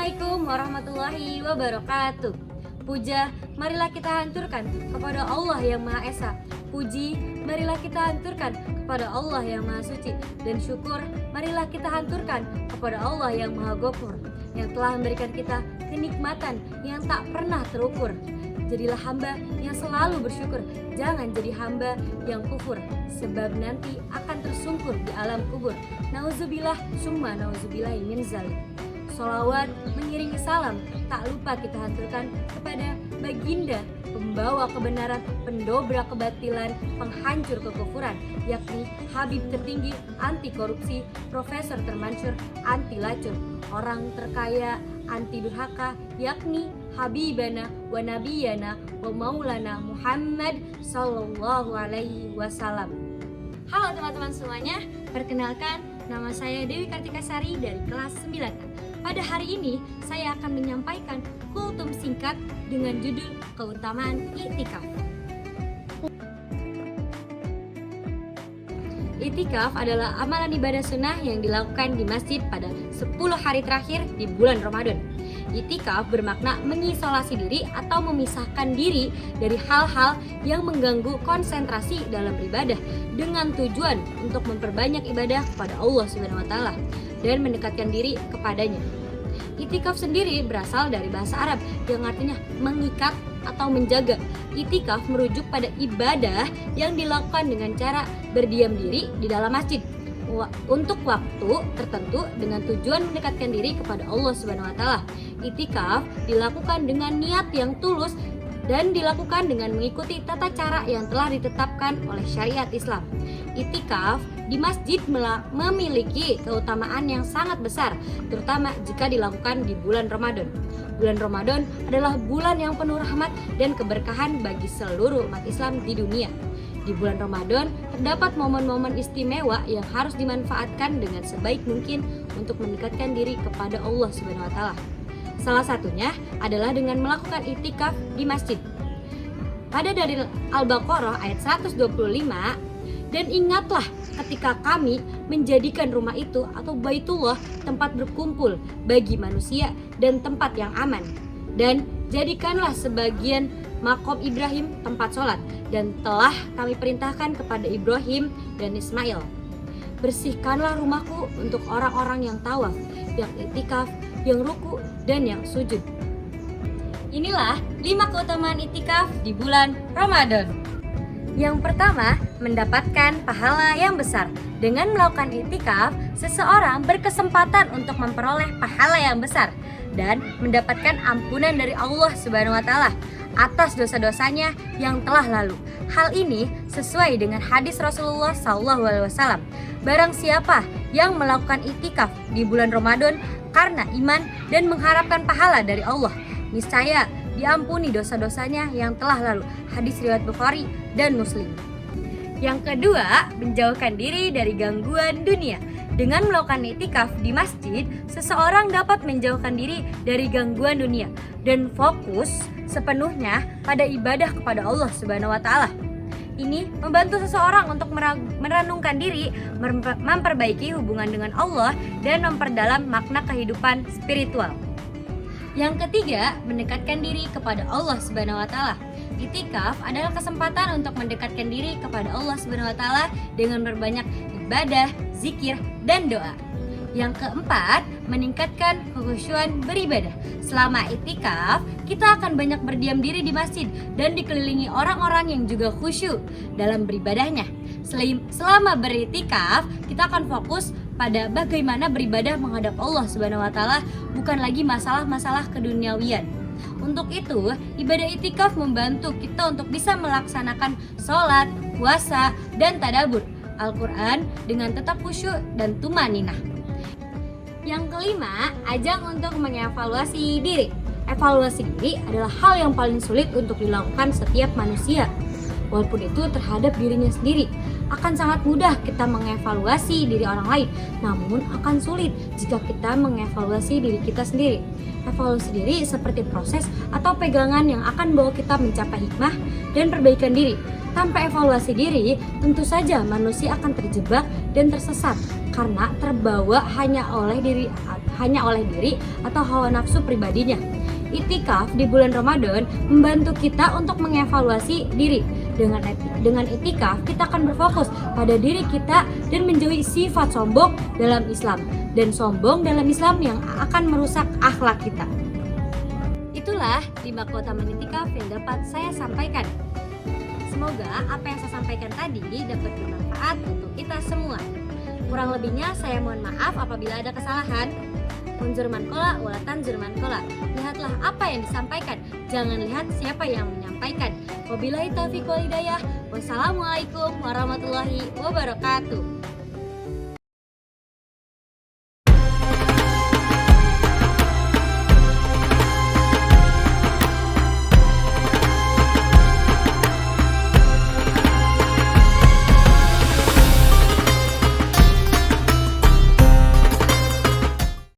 Assalamualaikum warahmatullahi wabarakatuh. Puja, marilah kita hancurkan kepada Allah yang Maha Esa. Puji, marilah kita hancurkan kepada Allah yang Maha Suci. Dan syukur, marilah kita hancurkan kepada Allah yang Maha Ghafur, yang telah memberikan kita kenikmatan yang tak pernah terukur. Jadilah hamba yang selalu bersyukur, jangan jadi hamba yang kufur, sebab nanti akan tersungkur di alam kubur. Nauzubillah summa nauzubillah min zalik. Sholawat mengiringi salam, tak lupa kita hancurkan kepada baginda, pembawa kebenaran, pendobrak kebatilan, penghancur kekufuran, yakni Habib tertinggi anti korupsi, Profesor termansur anti lacur, orang terkaya anti durhaka, yakni Habibana wa Nabiyana wa Maulana Muhammad Sallallahu Alaihi Wasallam. Halo teman-teman semuanya, perkenalkan nama saya Dewi Kartikasari dari kelas 9. Pada hari ini saya akan menyampaikan kultum singkat dengan judul keutamaan I'tikaf. I'tikaf adalah amalan ibadah sunnah yang dilakukan di masjid pada 10 hari terakhir di bulan Ramadan. I'tikaf bermakna mengisolasi diri atau memisahkan diri dari hal-hal yang mengganggu konsentrasi dalam beribadah dengan tujuan untuk memperbanyak ibadah kepada Allah SWT dan mendekatkan diri kepadanya. I'tikaf sendiri berasal dari bahasa Arab yang artinya mengikat atau menjaga. I'tikaf merujuk pada ibadah yang dilakukan dengan cara berdiam diri di dalam masjid untuk waktu tertentu dengan tujuan mendekatkan diri kepada Allah SWT. I'tikaf dilakukan dengan niat yang tulus dan dilakukan dengan mengikuti tata cara yang telah ditetapkan oleh syariat Islam. I'tikaf di masjid memiliki keutamaan yang sangat besar, terutama jika dilakukan di bulan Ramadan. Bulan Ramadan adalah bulan yang penuh rahmat dan keberkahan bagi seluruh umat Islam di dunia. Di bulan Ramadan terdapat momen-momen istimewa yang harus dimanfaatkan dengan sebaik mungkin untuk mendekatkan diri kepada Allah SWT. Salah satunya adalah dengan melakukan i'tikaf di masjid. Pada dari Al-Baqarah ayat 125, dan ingatlah ketika kami menjadikan rumah itu atau Baitullah tempat berkumpul bagi manusia dan tempat yang aman. Dan jadikanlah sebagian makom Ibrahim tempat sholat, dan telah kami perintahkan kepada Ibrahim dan Ismail. Bersihkanlah rumahku untuk orang-orang yang tawaf, yang i'tikaf, yang ruku, dan yang sujud. Inilah 5 keutamaan i'tikaf di bulan Ramadan. Yang pertama, mendapatkan pahala yang besar. Dengan melakukan i'tikaf, seseorang berkesempatan untuk memperoleh pahala yang besar dan mendapatkan ampunan dari Allah SWT atas dosa-dosanya yang telah lalu. Hal ini sesuai dengan hadis Rasulullah SAW. Barang siapa yang melakukan i'tikaf di bulan Ramadan karena iman dan mengharapkan pahala dari Allah, niscaya diampuni dosa-dosanya yang telah lalu. Hadis riwayat Bukhari dan Muslim. Yang kedua, menjauhkan diri dari gangguan dunia. Dengan melakukan i'tikaf di masjid, seseorang dapat menjauhkan diri dari gangguan dunia dan fokus sepenuhnya pada ibadah kepada Allah SWT. Ini membantu seseorang untuk merenungkan diri, memperbaiki hubungan dengan Allah, dan memperdalam makna kehidupan spiritual. Yang ketiga, mendekatkan diri kepada Allah SWT. I'tikaf adalah kesempatan untuk mendekatkan diri kepada Allah SWT dengan berbanyak ibadah, zikir, dan doa. Yang keempat, meningkatkan kekhusyuan beribadah. Selama i'tikaf, kita akan banyak berdiam diri di masjid dan dikelilingi orang-orang yang juga khusyuk dalam beribadahnya. Selama beriktikaf, kita akan fokus pada bagaimana beribadah menghadap Allah SWT, bukan lagi masalah-masalah keduniawian. Untuk itu, ibadah i'tikaf membantu kita untuk bisa melaksanakan sholat, puasa, dan tadabbur Al-Quran dengan tetap khusyuk dan tumaninah. Yang kelima, ajang untuk mengevaluasi diri. Evaluasi diri adalah hal yang paling sulit untuk dilakukan setiap manusia, walaupun itu terhadap dirinya sendiri. akan sangat mudah kita mengevaluasi diri orang lain, namun akan sulit jika kita mengevaluasi diri kita sendiri. Evaluasi diri seperti proses atau pegangan yang akan membawa kita mencapai hikmah dan perbaikan diri. Tanpa evaluasi diri, tentu saja manusia akan terjebak dan tersesat karena terbawa hanya oleh diri atau hawa nafsu pribadinya. Itikaf di bulan Ramadan membantu kita untuk mengevaluasi diri. Dengan itikaf, kita akan berfokus pada diri kita dan menjauhi sifat sombong dalam Islam dan sombong dalam Islam yang akan merusak akhlak kita. Itulah 5 keutamaan itikaf yang dapat saya sampaikan. Semoga apa yang saya sampaikan tadi dapat bermanfaat untuk kita semua. Kurang lebihnya saya mohon maaf apabila ada kesalahan. Munzurman kola, walatan zurman kola. Lihatlah apa yang disampaikan, jangan lihat siapa yang menyampaikan. Wabillahi taufiq wal hidayah. Wassalamualaikum warahmatullahi wabarakatuh.